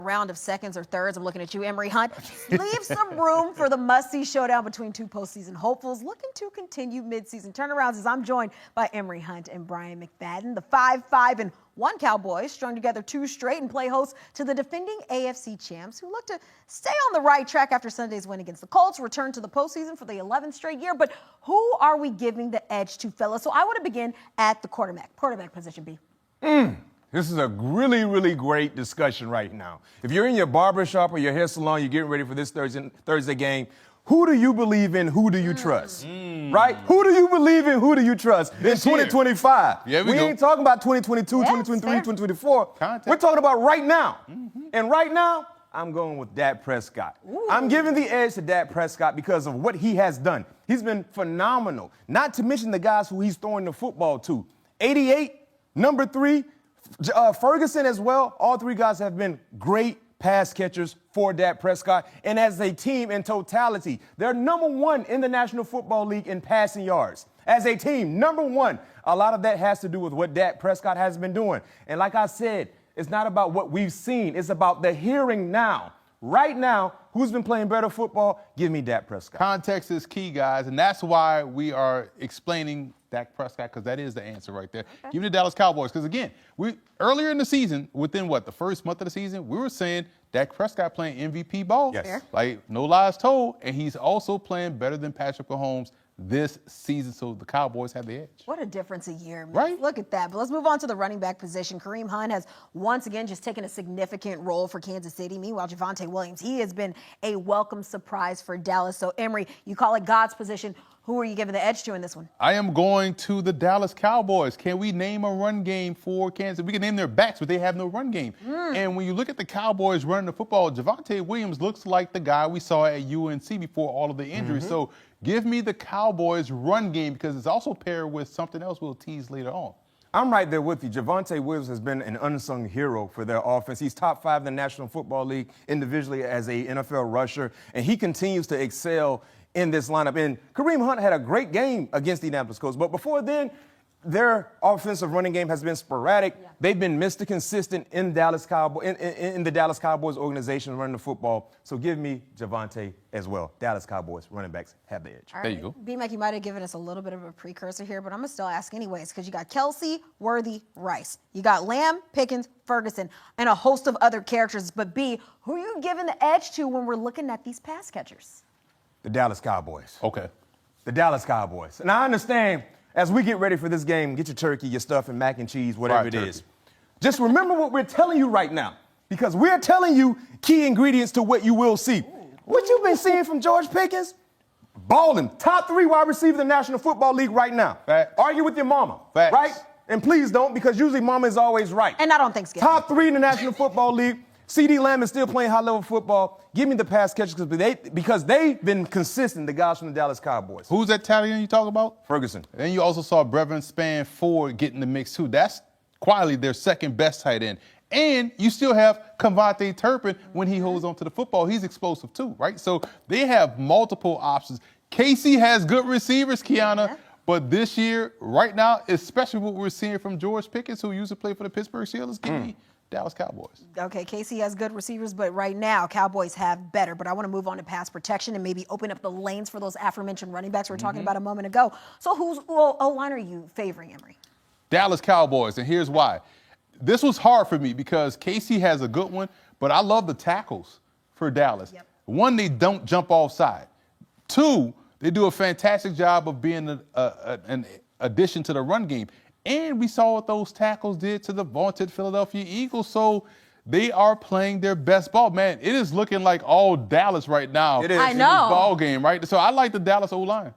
round of seconds or thirds. I'm looking at you, Emory Hunt. Leave some room for the must-see showdown between two postseason hopefuls looking to continue midseason turnarounds as I'm joined by Emory Hunt and Brian McFadden. The 5-5-1 Cowboys strung together 2 straight and play host to the defending AFC champs who look to stay on the right track after Sunday's win against the Colts, return to the postseason for the 11th straight year. But who are we giving the edge to, fellas? So I want to begin at the quarterback position, B. This is a really, really great discussion right now. If you're in your barbershop or your hair salon, you're getting ready for this Thursday game, who do you believe in? Who do you trust? Right? Who do you believe in? Who do you trust? In 2025. Yeah, we ain't talking about 2022, 2023, 2024. We're talking about right now. And right now, I'm going with Dak Prescott. I'm giving the edge to Dak Prescott because of what he has done. He's been phenomenal. Not to mention the guys who he's throwing the football to. 88, number 3, Ferguson as well. All 3 guys have been great pass catchers for Dak Prescott. And as a team in totality, they're number 1 in the National Football League in passing yards. As a team, number 1. A lot of that has to do with what Dak Prescott has been doing. And like I said, it's not about what we've seen. It's about the hearing now. Right now, who's been playing better football? Give me Dak Prescott. Context is key, guys, and that's why we are explaining Dak Prescott, because that is the answer right there. Give me the Dallas Cowboys, because again, we earlier in the season, within the first month of the season, we were saying Dak Prescott playing MVP ball. Yes. Like, no lies told, and he's also playing better than Patrick Mahomes this season, so the Cowboys have the edge. What a difference a year, man. Right? Look at that. But let's move on to the running back position. Kareem Hunt has once again just taken a significant role for Kansas City. Meanwhile, Javonte Williams, he has been a welcome surprise for Dallas. So, Emory, you call it God's position. Who are you giving the edge to in this one? I am going to the Dallas Cowboys. Can we name a run game for Kansas? We can name their backs, but they have no run game. And when you look at the Cowboys running the football, Javonte Williams looks like the guy we saw at UNC before all of the injuries. So give me the Cowboys run game because it's also paired with something else we'll tease later on. I'm right there with you. Javonte Williams has been an unsung hero for their offense. He's top 5 in the National Football League individually as a NFL rusher, and he continues to excel in this lineup. And Kareem Hunt had a great game against the Indianapolis Colts, but before then, their offensive running game has been sporadic. They've been Mr. Consistent in Dallas Cowboys, in the Dallas Cowboys organization running the football. So give me Javonte as well. Dallas Cowboys running backs have the edge. All right. There you go. B-Mac, you might have given us a little bit of a precursor here, but I'm going to still ask anyways because you got Kelce, Worthy, Rice. You got Lamb, Pickens, Ferguson, and a host of other characters. But B, who are you giving the edge to when we're looking at these pass catchers? The Dallas Cowboys. Okay. The Dallas Cowboys. And I understand, as we get ready for this game, get your turkey, your stuff, and mac and cheese, whatever it is. Just remember what we're telling you right now, because we're telling you key ingredients to what you will see. What you've been seeing from George Pickens? Balling. Top 3 wide receiver in the National Football League right now. Facts. Argue with your mama, Facts. right? And please don't, because usually mama is always right. And not on Thanksgiving. Top 3 in the National Football League. C.D. Lamb is still playing high-level football. Give me the pass catchers because they've been consistent, the guys from the Dallas Cowboys. Who's that Italian you talk about? Ferguson. Then you also saw Brevin Span Ford get in the mix, too. That's quietly their second best tight end. And you still have Kevontae Turpin when he holds on to the football. He's explosive, too, right? So they have multiple options. Casey has good receivers, Kiana. But this year, right now, especially what we're seeing from George Pickens, who used to play for the Pittsburgh Steelers, give me Dallas Cowboys. Okay, Casey has good receivers, but right now, Cowboys have better. But I want to move on to pass protection and maybe open up the lanes for those aforementioned running backs we were talking about a moment ago. So whose O-line are you favoring, Emory? Dallas Cowboys, and here's why. This was hard for me because Casey has a good one, but I love the tackles for Dallas. One, they don't jump offside. 2, they do a fantastic job of being an addition to the run game. And we saw what those tackles did to the vaunted Philadelphia Eagles. So they are playing their best ball. Man, it is looking like all Dallas right now. It is. I in know. this ball game, right? So I like the Dallas O-line.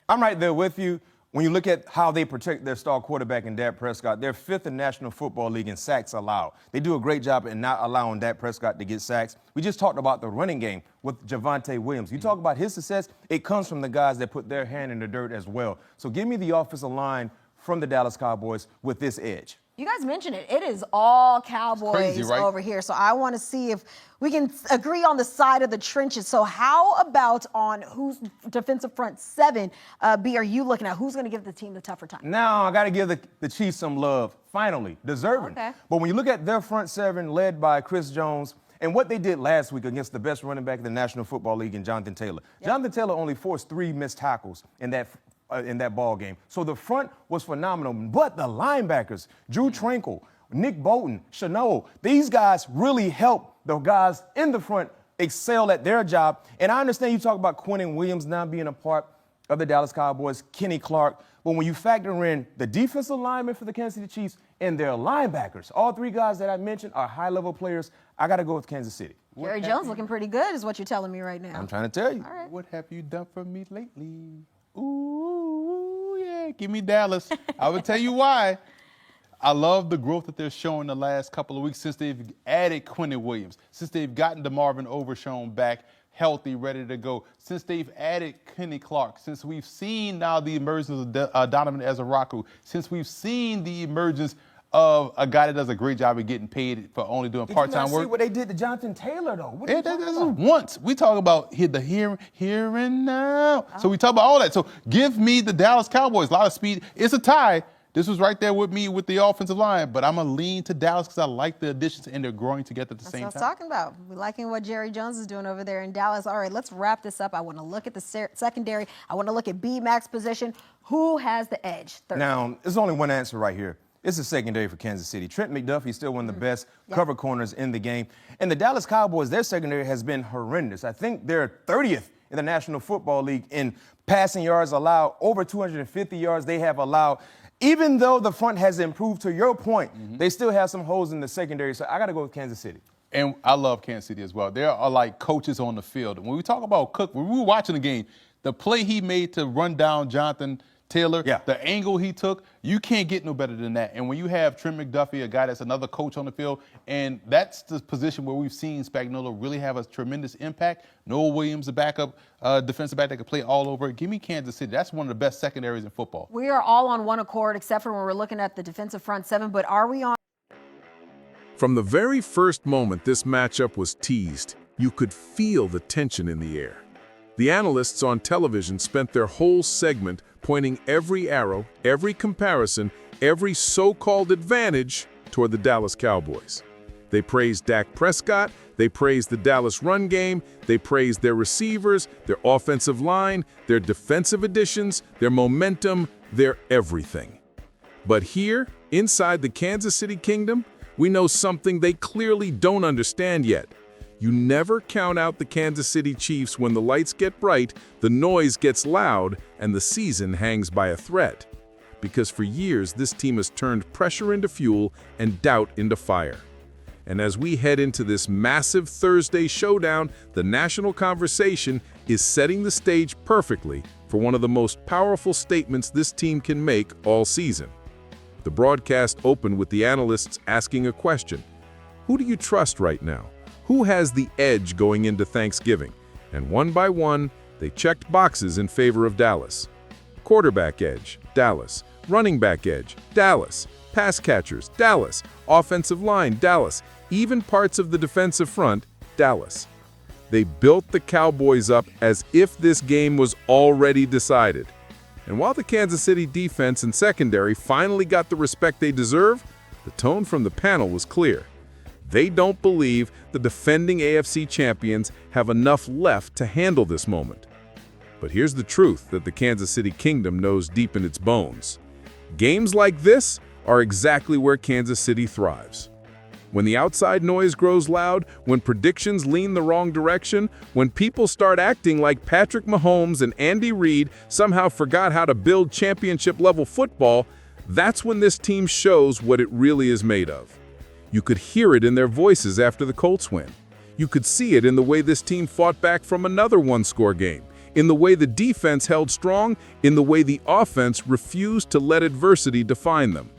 I'm right there with you. When you look at how they protect their star quarterback in Dak Prescott, they're 5th in National Football League in sacks allowed. They do a great job in not allowing Dak Prescott to get sacks. We just talked about the running game with Javonte Williams. You talk about his success, it comes from the guys that put their hand in the dirt as well. So give me the offensive line from the Dallas Cowboys with this edge. You guys mentioned it. It is all Cowboys crazy, right? over here. So I want to see if we can agree on the side of the trenches. So how about on who's defensive front 7? B, are you looking at who's going to give the team the tougher time? Now I got to give the Chiefs some love. Finally, deserving. Okay. But when you look at their front 7 led by Chris Jones And what they did last week against the best running back in the National Football League in Jonathan Taylor. Jonathan Taylor only forced 3 missed tackles in that ball game. So the front was phenomenal. But the linebackers, Drew Tranquil, Nick Bolton, Chanel, these guys really help the guys in the front excel at their job. And I understand you talk about Quinnen Williams now being a part of the Dallas Cowboys, Kenny Clark. But when you factor in the defensive linemen for the Kansas City Chiefs and their linebackers, all 3 guys that I mentioned are high-level players, I got to go with Kansas City. Jerry Jones looking pretty good is what you're telling me right now. I'm trying to tell you. All right. What have you done for me lately? Ooh, yeah, give me Dallas. I will tell you why. I love the growth that they're showing the last couple of weeks since they've added Quinnen Williams, since they've gotten DeMarvin Overshown back healthy, ready to go, since they've added Kenny Clark, since we've seen now the emergence of Donovan Ezaraku, since we've seen the emergence of a guy that does a great job of getting paid for only doing part-time work. See what they did to Jonathan Taylor, though? What that's once. We talk about the here and now. So we talk about all that. So give me the Dallas Cowboys. A lot of speed. It's a tie. This was right there with me with the offensive line, but I'm going to lean to Dallas because I like the additions and they're growing together at the same time. That's what I was talking about. We're liking what Jerry Jones is doing over there in Dallas. All right, let's wrap this up. I want to look at the secondary. I want to look at B-Mac's position. Who has the edge? Now, there's only one answer right here. It's the secondary for Kansas City. Trent McDuffie is still one of the best cover corners in the game. And the Dallas Cowboys, their secondary has been horrendous. I think they're 30th in the National Football League in passing yards allowed, over 250 yards they have allowed. Even though the front has improved, to your point, they still have some holes in the secondary. So I got to go with Kansas City. And I love Kansas City as well. There are like coaches on the field. When we talk about Cook, when we were watching the game, the play he made to run down Jonathan Taylor, the angle he took, you can't get no better than that. And when you have Trent McDuffie, a guy that's another coach on the field, and that's the position where we've seen Spagnuolo really have a tremendous impact. Noah Williams, the backup defensive back that can play all over. Give me Kansas City. That's one of the best secondaries in football. We are all on one accord, except for when we're looking at the defensive front 7. But are we on? From the very first moment this matchup was teased, you could feel the tension in the air. The analysts on television spent their whole segment pointing every arrow, every comparison, every so-called advantage toward the Dallas Cowboys. They praised Dak Prescott, they praised the Dallas run game, they praised their receivers, their offensive line, their defensive additions, their momentum, their everything. But here, inside the Kansas City Kingdom, we know something they clearly don't understand yet. You never count out the Kansas City Chiefs when the lights get bright, the noise gets loud, and the season hangs by a thread. Because for years, this team has turned pressure into fuel and doubt into fire. And as we head into this massive Thursday showdown, the national conversation is setting the stage perfectly for one of the most powerful statements this team can make all season. The broadcast opened with the analysts asking a question. Who do you trust right now? Who has the edge going into Thanksgiving? And one by one, they checked boxes in favor of Dallas. Quarterback edge, Dallas. Running back edge, Dallas. Pass catchers, Dallas. Offensive line, Dallas. Even parts of the defensive front, Dallas. They built the Cowboys up as if this game was already decided. And while the Kansas City defense and secondary finally got the respect they deserve, the tone from the panel was clear. They don't believe the defending AFC champions have enough left to handle this moment. But here's the truth that the Kansas City Kingdom knows deep in its bones. Games like this are exactly where Kansas City thrives. When the outside noise grows loud, when predictions lean the wrong direction, when people start acting like Patrick Mahomes and Andy Reid somehow forgot how to build championship-level football, that's when this team shows what it really is made of. You could hear it in their voices after the Colts win. You could see it in the way this team fought back from another one-score game, in the way the defense held strong, in the way the offense refused to let adversity define them.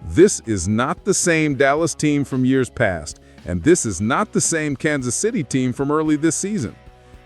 This is not the same Dallas team from years past, and this is not the same Kansas City team from early this season.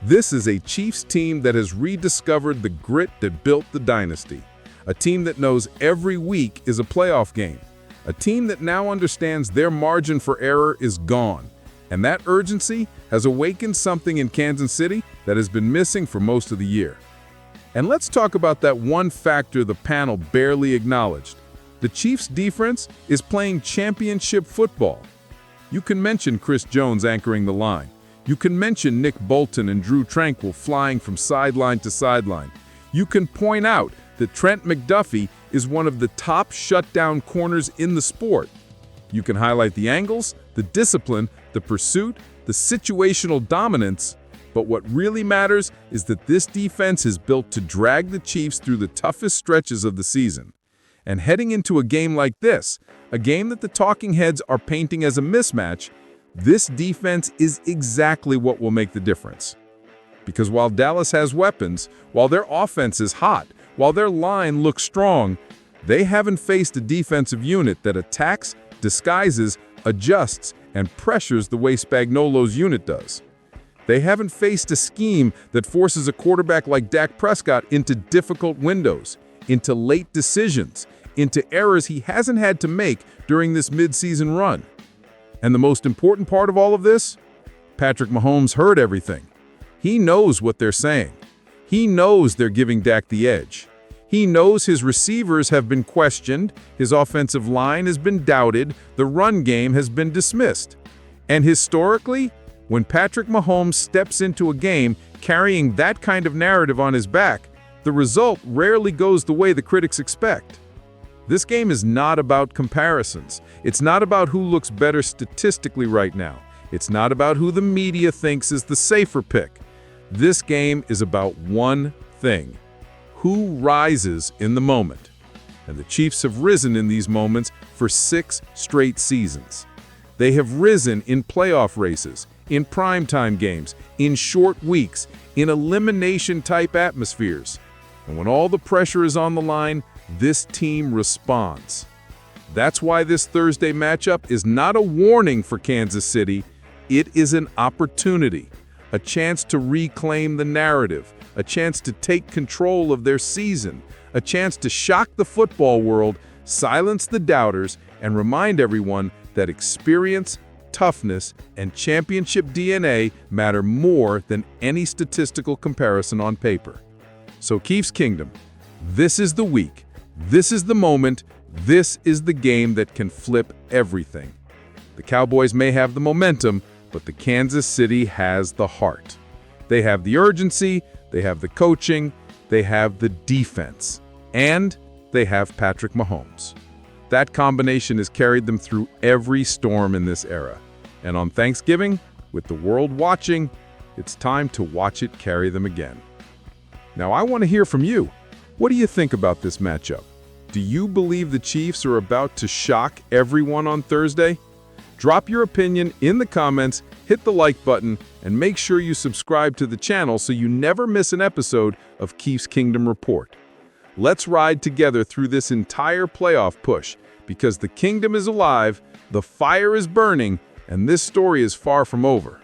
This is a Chiefs team that has rediscovered the grit that built the dynasty, a team that knows every week is a playoff game, a team that now understands their margin for error is gone, and that urgency has awakened something in Kansas City that has been missing for most of the year. And let's talk about that one factor the panel barely acknowledged. The Chiefs' defense is playing championship football. You can mention Chris Jones anchoring the line. You can mention Nick Bolton and Drew Tranquill flying from sideline to sideline. You can point out that Trent McDuffie is one of the top shutdown corners in the sport. You can highlight the angles, the discipline, the pursuit, the situational dominance, but what really matters is that this defense is built to drag the Chiefs through the toughest stretches of the season. And heading into a game like this, a game that the talking heads are painting as a mismatch, this defense is exactly what will make the difference. Because while Dallas has weapons, while their offense is hot, while their line looks strong, they haven't faced a defensive unit that attacks, disguises, adjusts, and pressures the way Spagnuolo's unit does. They haven't faced a scheme that forces a quarterback like Dak Prescott into difficult windows, into late decisions, into errors he hasn't had to make during this midseason run. And the most important part of all of this? Patrick Mahomes heard everything. He knows what they're saying. He knows they're giving Dak the edge. He knows his receivers have been questioned, his offensive line has been doubted, the run game has been dismissed. And historically, when Patrick Mahomes steps into a game carrying that kind of narrative on his back, the result rarely goes the way the critics expect. This game is not about comparisons. It's not about who looks better statistically right now. It's not about who the media thinks is the safer pick. This game is about one thing: who rises in the moment. And the Chiefs have risen in these moments for 6 straight seasons. They have risen in playoff races, in primetime games, in short weeks, in elimination-type atmospheres. And when all the pressure is on the line, this team responds. That's why this Thursday matchup is not a warning for Kansas City. It is an opportunity, a chance to reclaim the narrative, a chance to take control of their season, a chance to shock the football world, silence the doubters, and remind everyone that experience, toughness, and championship DNA matter more than any statistical comparison on paper. So Chiefs Kingdom, this is the week, this is the moment, this is the game that can flip everything. The Cowboys may have the momentum, but the Kansas City has the heart. They have the urgency, they have the coaching, they have the defense, and they have Patrick Mahomes. That combination has carried them through every storm in this era. And on Thanksgiving, with the world watching, it's time to watch it carry them again. Now, I want to hear from you. What do you think about this matchup? Do you believe the Chiefs are about to shock everyone on Thursday? Drop your opinion in the comments, hit the like button, and make sure you subscribe to the channel so you never miss an episode of Chiefs Kingdom Report. Let's ride together through this entire playoff push, because the kingdom is alive, the fire is burning, and this story is far from over.